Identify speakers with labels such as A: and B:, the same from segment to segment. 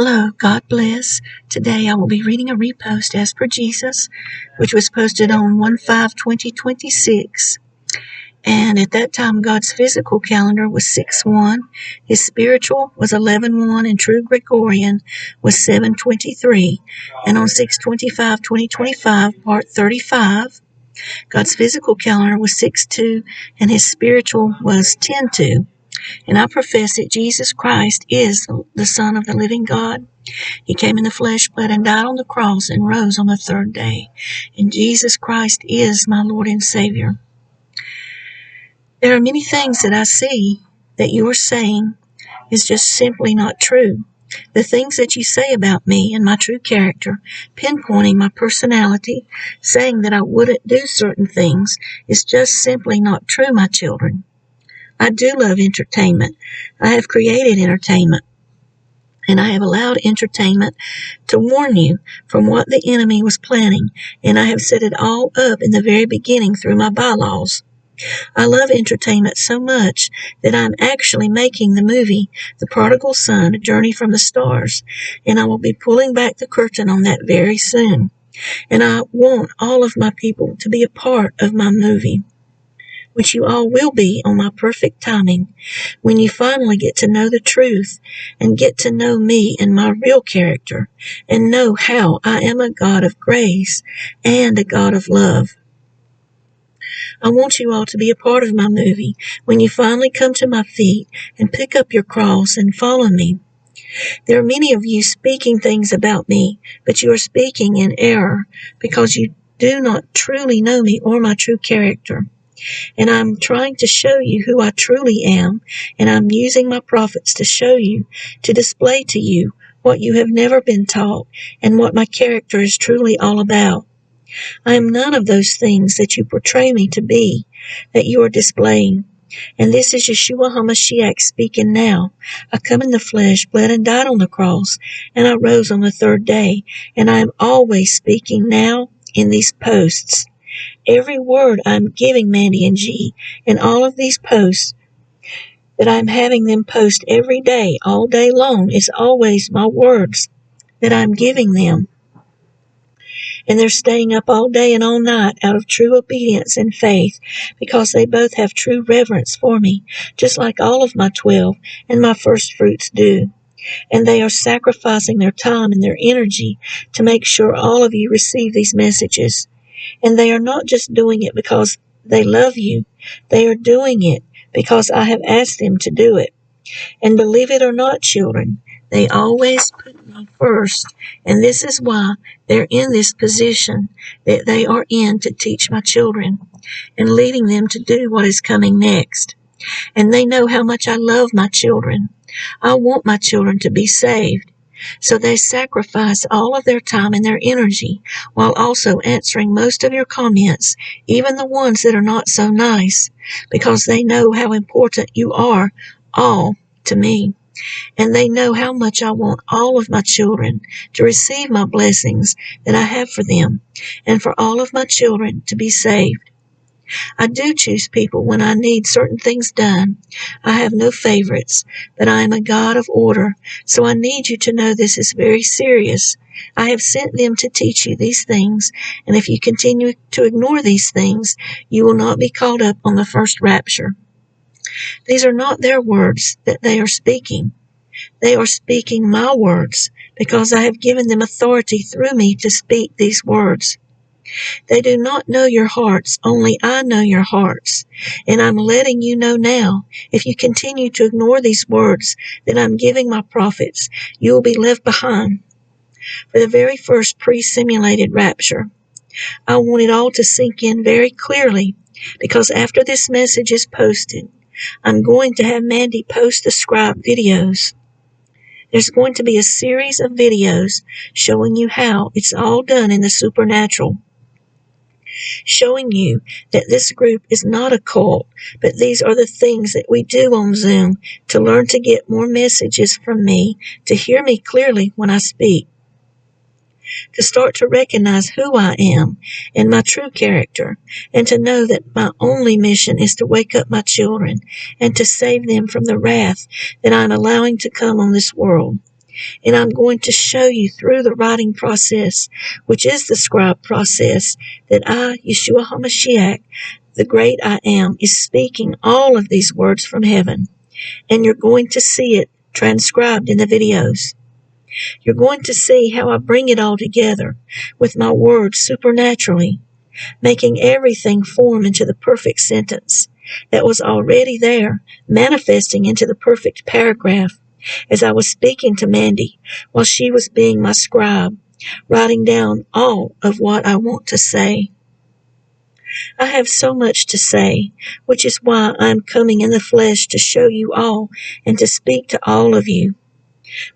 A: Hello, God bless. Today I will be reading a repost as per Jesus, which was posted on 1/5/2026. And at that time, God's physical calendar was 6/1, His spiritual was 11/1, and true Gregorian was 7/23. And on 6/25/2025, part 35, God's physical calendar was 6/2, and His spiritual was 10/2. And I profess that Jesus Christ is the Son of the living God. He came in the flesh, bled, and died on the cross, and rose on the third day. And Jesus Christ is my Lord and Savior. There are many things that I see that you are saying is just simply not true. The things that you say about me and my true character, pinpointing my personality, saying that I wouldn't do certain things, is just simply not true, my children. I do love entertainment. I have created entertainment. And I have allowed entertainment to warn you from what the enemy was planning. And I have set it all up in the very beginning through my bylaws. I love entertainment so much that I'm actually making the movie, The Prodigal Son, A Journey from the Stars. And I will be pulling back the curtain on that very soon. And I want all of my people to be a part of my movie, which you all will be on my perfect timing, when you finally get to know the truth and get to know me and my real character and know how I am a God of grace and a God of love. I want you all to be a part of my movie when you finally come to my feet and pick up your cross and follow me. There are many of you speaking things about me, but you are speaking in error because you do not truly know me or my true character. And I'm trying to show you who I truly am, and I'm using my prophets to show you, to display to you what you have never been taught and what my character is truly all about. I am none of those things that you portray me to be, that you are displaying. And this is Yeshua HaMashiach speaking now. I come in the flesh, bled and died on the cross, and I rose on the third day, and I am always speaking now in these posts. Every word I'm giving Mandy and G in all of these posts that I'm having them post every day, all day long, is always my words that I'm giving them. And they're staying up all day and all night out of true obedience and faith because they both have true reverence for me, just like all of my 12 and my first fruits do. And they are sacrificing their time and their energy to make sure all of you receive these messages. And they are not just doing it because they love you. They are doing it because I have asked them to do it. And believe it or not, children, they always put me first. And this is why they're in this position that they are in, to teach my children and leading them to do what is coming next. And they know how much I love my children. I want my children to be saved. So they sacrifice all of their time and their energy while also answering most of your comments, even the ones that are not so nice, because they know how important you are all to me. And they know how much I want all of my children to receive my blessings that I have for them, and for all of my children to be saved. I do choose people when I need certain things done. I have no favorites, but I am a God of order, so I need you to know this is very serious. I have sent them to teach you these things, and if you continue to ignore these things, you will not be caught up on the first rapture. These are not their words that they are speaking. They are speaking my words, because I have given them authority through me to speak these words. They do not know your hearts, only I know your hearts. And I'm letting you know now, if you continue to ignore these words that I'm giving my prophets, you will be left behind for the very first pre-simulated rapture. I want it all to sink in very clearly, because after this message is posted, I'm going to have Mandy post the scribe videos. There's going to be a series of videos showing you how it's all done in the supernatural, showing you that this group is not a cult, but these are the things that we do on Zoom to learn to get more messages from me, to hear me clearly when I speak, to start to recognize who I am and my true character, and to know that my only mission is to wake up my children and to save them from the wrath that I'm allowing to come on this world. And I'm going to show you through the writing process, which is the scribe process, that I, Yeshua HaMashiach, the great I am, is speaking all of these words from heaven. And you're going to see it transcribed in the videos. You're going to see how I bring it all together with my words supernaturally, making everything form into the perfect sentence that was already there, manifesting into the perfect paragraph as I was speaking to Mandy while she was being my scribe, writing down all of what I want to say. I have so much to say, which is why I am coming in the flesh to show you all and to speak to all of you.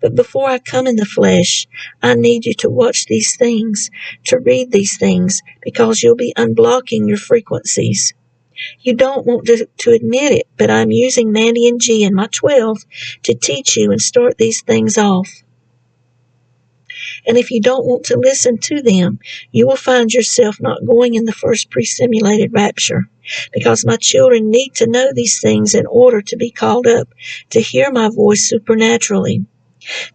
A: But before I come in the flesh, I need you to watch these things, to read these things, because you'll be unblocking your frequencies. You don't want to admit it, but I'm using Mandy and G and my 12 to teach you and start these things off. And if you don't want to listen to them, you will find yourself not going in the first pre-simulated rapture, because my children need to know these things in order to be called up, to hear my voice supernaturally.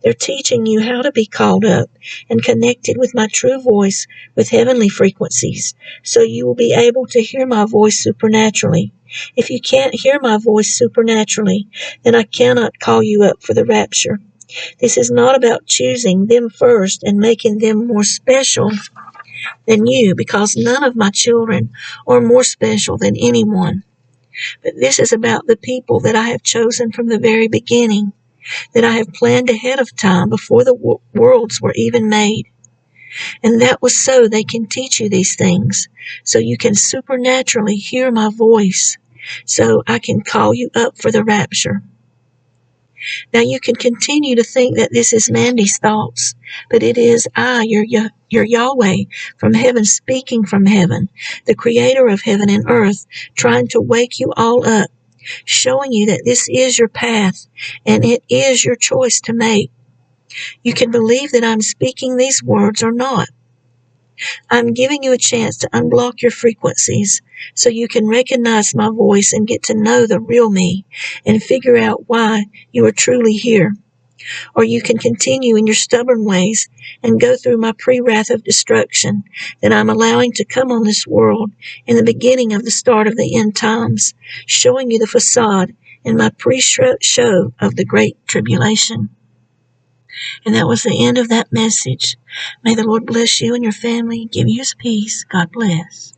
A: They're teaching you how to be called up and connected with my true voice with heavenly frequencies, so you will be able to hear my voice supernaturally. If you can't hear my voice supernaturally, then I cannot call you up for the rapture. This is not about choosing them first and making them more special than you, because none of my children are more special than anyone. But this is about the people that I have chosen from the very beginning, that I have planned ahead of time before the worlds were even made. And that was so they can teach you these things, so you can supernaturally hear my voice, so I can call you up for the rapture. Now you can continue to think that this is Mandy's thoughts, but it is I, your Yahweh from heaven, speaking from heaven, the creator of heaven and earth, trying to wake you all up, showing you that this is your path and it is your choice to make. You can believe that I'm speaking these words or not. I'm giving you a chance to unblock your frequencies so you can recognize my voice and get to know the real me and figure out why you are truly here. Or you can continue in your stubborn ways and go through my pre-wrath of destruction that I'm allowing to come on this world in the beginning of the start of the end times, showing you the facade in my pre-show of the Great Tribulation. And that was the end of that message. May the Lord bless you and your family, give you his peace. God bless.